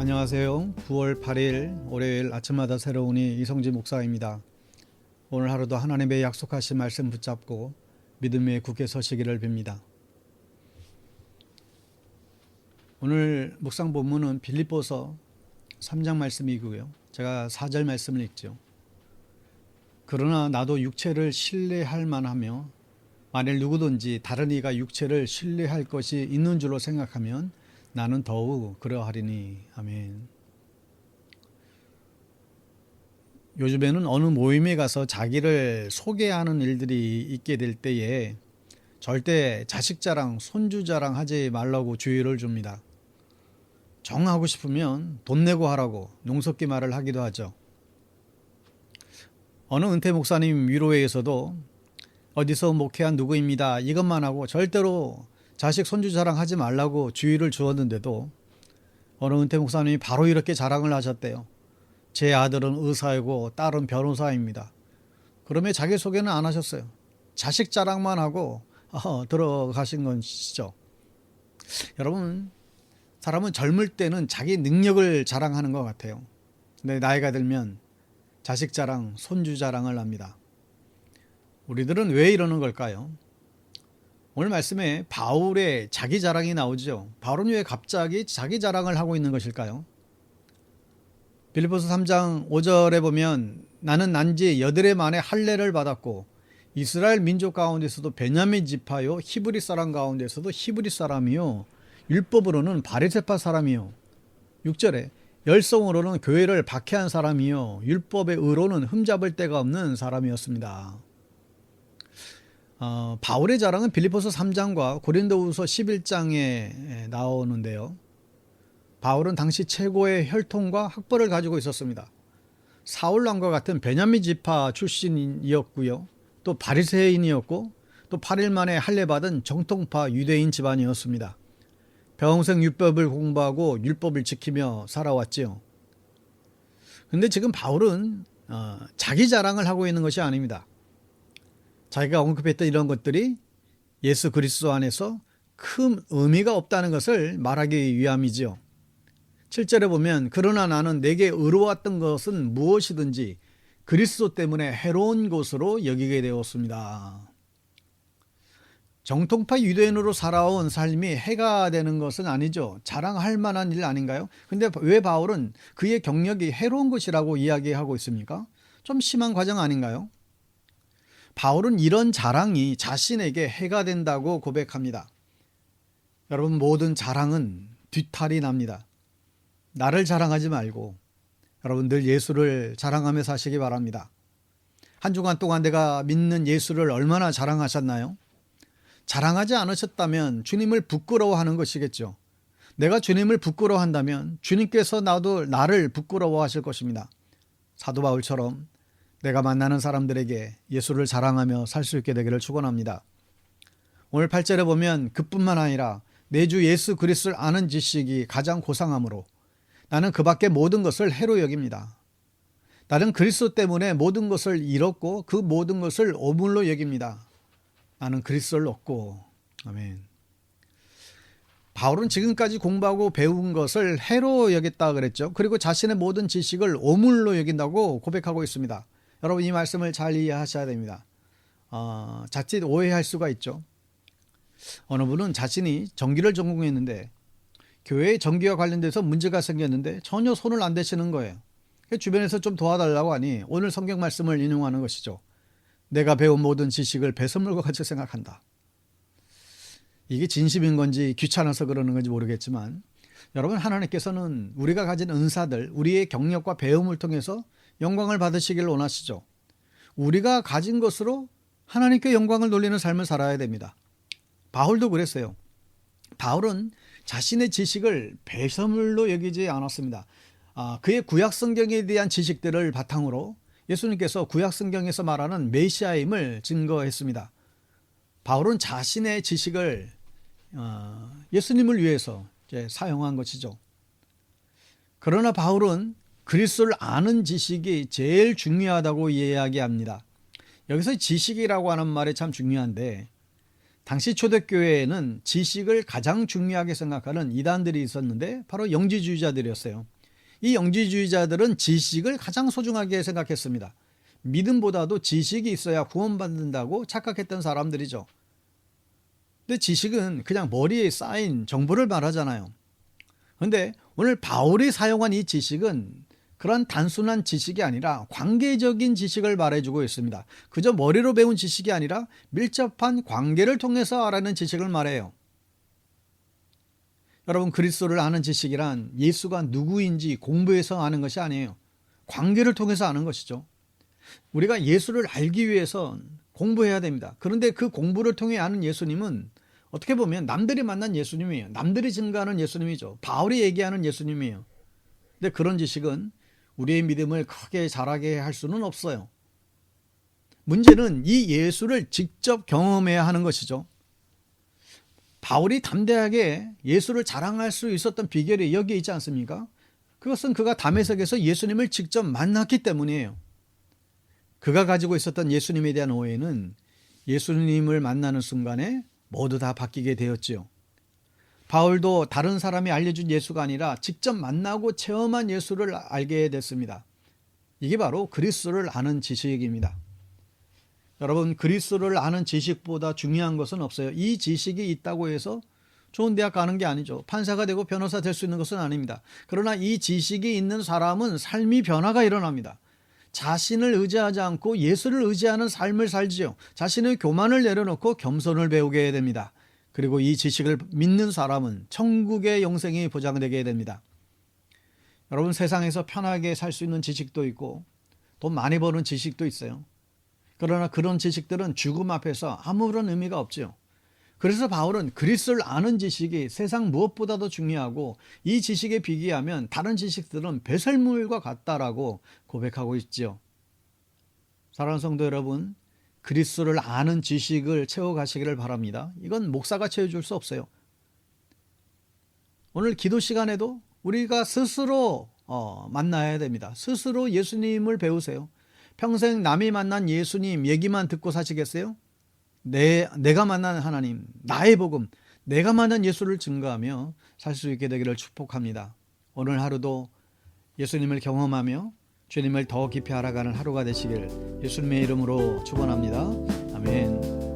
안녕하세요. 9월 8일 월요일 아침마다 새로우니 이성진 목사입니다. 오늘 하루도 하나님의 약속하신 말씀 붙잡고 믿음의 굳게 서시기를 빕니다. 오늘 묵상 본문은 빌립보서 3장 말씀이고요. 제가 4절 말씀을 읽죠. 그러나 나도 육체를 신뢰할 만하며 만일 누구든지 다른 이가 육체를 신뢰할 것이 있는 줄로 생각하면 나는 더욱 그러하리니. 아멘. 요즘에는 어느 모임에 가서 자기를 소개하는 일들이 있게 될 때에 절대 자식 자랑, 손주 자랑 하지 말라고 주의를 줍니다. 정하고 싶으면 돈 내고 하라고 농석기 말을 하기도 하죠. 어느 은퇴 목사님 위로회에서도 어디서 목회한 누구입니다. 이것만 하고 절대로 자식 손주 자랑하지 말라고 주의를 주었는데도 어느 은퇴 목사님이 바로 이렇게 자랑을 하셨대요. 제 아들은 의사이고 딸은 변호사입니다. 그러면 자기소개는 안 하셨어요. 자식 자랑만 하고 들어가신 것이죠. 여러분, 사람은 젊을 때는 자기 능력을 자랑하는 것 같아요. 근데 나이가 들면 자식 자랑, 손주 자랑을 합니다. 우리들은 왜 이러는 걸까요? 오늘 말씀에 바울의 자기 자랑이 나오죠. 바울은 왜 갑자기 자기 자랑을 하고 있는 것일까요? 빌립보서 3장 5절에 보면 나는 난지 여드레 만에 할례를 받았고 이스라엘 민족 가운데서도 베냐민 지파요 히브리 사람 가운데서도 히브리 사람이요 율법으로는 바리새파 사람이요 6절에 열성으로는 교회를 박해한 사람이요 율법의 의로는 흠잡을 데가 없는 사람이었습니다. 바울의 자랑은 빌립보서 3장과 고린도후서 11장에 나오는데요. 바울은 당시 최고의 혈통과 학벌을 가지고 있었습니다. 사울 왕과 같은 베냐민 지파 출신이었고요. 또 바리새인이었고 또 8일 만에 할례받은 정통파 유대인 집안이었습니다. 평생 율법을 공부하고 율법을 지키며 살아왔지요. 그런데 지금 바울은 자기 자랑을 하고 있는 것이 아닙니다. 자기가 언급했던 이런 것들이 예수 그리스도 안에서 큰 의미가 없다는 것을 말하기 위함이지요. 7절에 보면 그러나 나는 내게 의로웠던 것은 무엇이든지 그리스도 때문에 해로운 것으로 여기게 되었습니다. 정통파 유대인으로 살아온 삶이 해가 되는 것은 아니죠. 자랑할 만한 일 아닌가요? 근데 왜 바울은 그의 경력이 해로운 것이라고 이야기하고 있습니까? 좀 심한 과정 아닌가요? 바울은 이런 자랑이 자신에게 해가 된다고 고백합니다. 여러분, 모든 자랑은 뒤탈이 납니다. 나를 자랑하지 말고 여러분 늘 예수를 자랑하며 사시기 바랍니다. 한 주간 동안 내가 믿는 예수를 얼마나 자랑하셨나요? 자랑하지 않으셨다면 주님을 부끄러워하는 것이겠죠. 내가 주님을 부끄러워한다면 주님께서 나를 부끄러워하실 것입니다. 사도 바울처럼 내가 만나는 사람들에게 예수를 자랑하며 살 수 있게 되기를 축원합니다. 오늘 8절에 보면 그뿐만 아니라 내 주 예수 그리스도를 아는 지식이 가장 고상하므로 나는 그 밖의 모든 것을 해로 여깁니다. 나는 그리스도 때문에 모든 것을 잃었고 그 모든 것을 오물로 여깁니다. 나는 그리스도를 얻고. 아멘. 바울은 지금까지 공부하고 배운 것을 해로 여겼다 그랬죠. 그리고 자신의 모든 지식을 오물로 여긴다고 고백하고 있습니다. 여러분, 이 말씀을 잘 이해하셔야 됩니다. 자칫 오해할 수가 있죠. 어느 분은 자신이 전기를 전공했는데 교회의 전기와 관련돼서 문제가 생겼는데 전혀 손을 안 대시는 거예요. 주변에서 좀 도와달라고 하니 오늘 성경 말씀을 인용하는 것이죠. 내가 배운 모든 지식을 배설물과 같이 생각한다. 이게 진심인 건지 귀찮아서 그러는 건지 모르겠지만 여러분, 하나님께서는 우리가 가진 은사들, 우리의 경력과 배움을 통해서 영광을 받으시기를 원하시죠. 우리가 가진 것으로 하나님께 영광을 돌리는 삶을 살아야 됩니다. 바울도 그랬어요. 바울은 자신의 지식을 배설물로 여기지 않았습니다. 그의 구약성경에 대한 지식들을 바탕으로 예수님께서 구약성경에서 말하는 메시아임을 증거했습니다. 바울은 자신의 지식을 예수님을 위해서 사용한 것이죠. 그러나 바울은 그리스도를 아는 지식이 제일 중요하다고 이야기합니다. 여기서 지식이라고 하는 말이 참 중요한데 당시 초대교회에는 지식을 가장 중요하게 생각하는 이단들이 있었는데 바로 영지주의자들이었어요. 이 영지주의자들은 지식을 가장 소중하게 생각했습니다. 믿음보다도 지식이 있어야 구원받는다고 착각했던 사람들이죠. 근데 지식은 그냥 머리에 쌓인 정보를 말하잖아요. 그런데 오늘 바울이 사용한 이 지식은 그런 단순한 지식이 아니라 관계적인 지식을 말해주고 있습니다. 그저 머리로 배운 지식이 아니라 밀접한 관계를 통해서 알아낸 지식을 말해요. 여러분, 그리스도를 아는 지식이란 예수가 누구인지 공부해서 아는 것이 아니에요. 관계를 통해서 아는 것이죠. 우리가 예수를 알기 위해서 공부해야 됩니다. 그런데 그 공부를 통해 아는 예수님은 어떻게 보면 남들이 만난 예수님이에요. 남들이 증거하는 예수님이죠. 바울이 얘기하는 예수님이에요. 근데 그런 지식은 우리의 믿음을 크게 자라게 할 수는 없어요. 문제는 이 예수를 직접 경험해야 하는 것이죠. 바울이 담대하게 예수를 자랑할 수 있었던 비결이 여기에 있지 않습니까? 그것은 그가 다메섹에서 예수님을 직접 만났기 때문이에요. 그가 가지고 있었던 예수님에 대한 오해는 예수님을 만나는 순간에 모두 다 바뀌게 되었지요. 바울도 다른 사람이 알려준 예수가 아니라 직접 만나고 체험한 예수를 알게 됐습니다. 이게 바로 그리스도를 아는 지식입니다. 여러분, 그리스도를 아는 지식보다 중요한 것은 없어요. 이 지식이 있다고 해서 좋은 대학 가는 게 아니죠. 판사가 되고 변호사 될 수 있는 것은 아닙니다. 그러나 이 지식이 있는 사람은 삶이 변화가 일어납니다. 자신을 의지하지 않고 예수를 의지하는 삶을 살지요. 자신의 교만을 내려놓고 겸손을 배우게 됩니다. 그리고 이 지식을 믿는 사람은 천국의 영생이 보장되게 됩니다. 여러분, 세상에서 편하게 살 수 있는 지식도 있고 돈 많이 버는 지식도 있어요. 그러나 그런 지식들은 죽음 앞에서 아무런 의미가 없죠. 그래서 바울은 그리스도를 아는 지식이 세상 무엇보다도 중요하고 이 지식에 비교하면 다른 지식들은 배설물과 같다라고 고백하고 있지요. 사랑하는 성도 여러분, 그리스도를 아는 지식을 채워가시기를 바랍니다. 이건 목사가 채워줄 수 없어요. 오늘 기도 시간에도 우리가 스스로 만나야 됩니다. 스스로 예수님을 배우세요. 평생 남이 만난 예수님 얘기만 듣고 사시겠어요? 내가 만난 하나님, 나의 복음, 내가 만난 예수를 증거하며 살 수 있게 되기를 축복합니다. 오늘 하루도 예수님을 경험하며 주님을 더 깊이 알아가는 하루가 되시길 예수님의 이름으로 축원합니다. 아멘.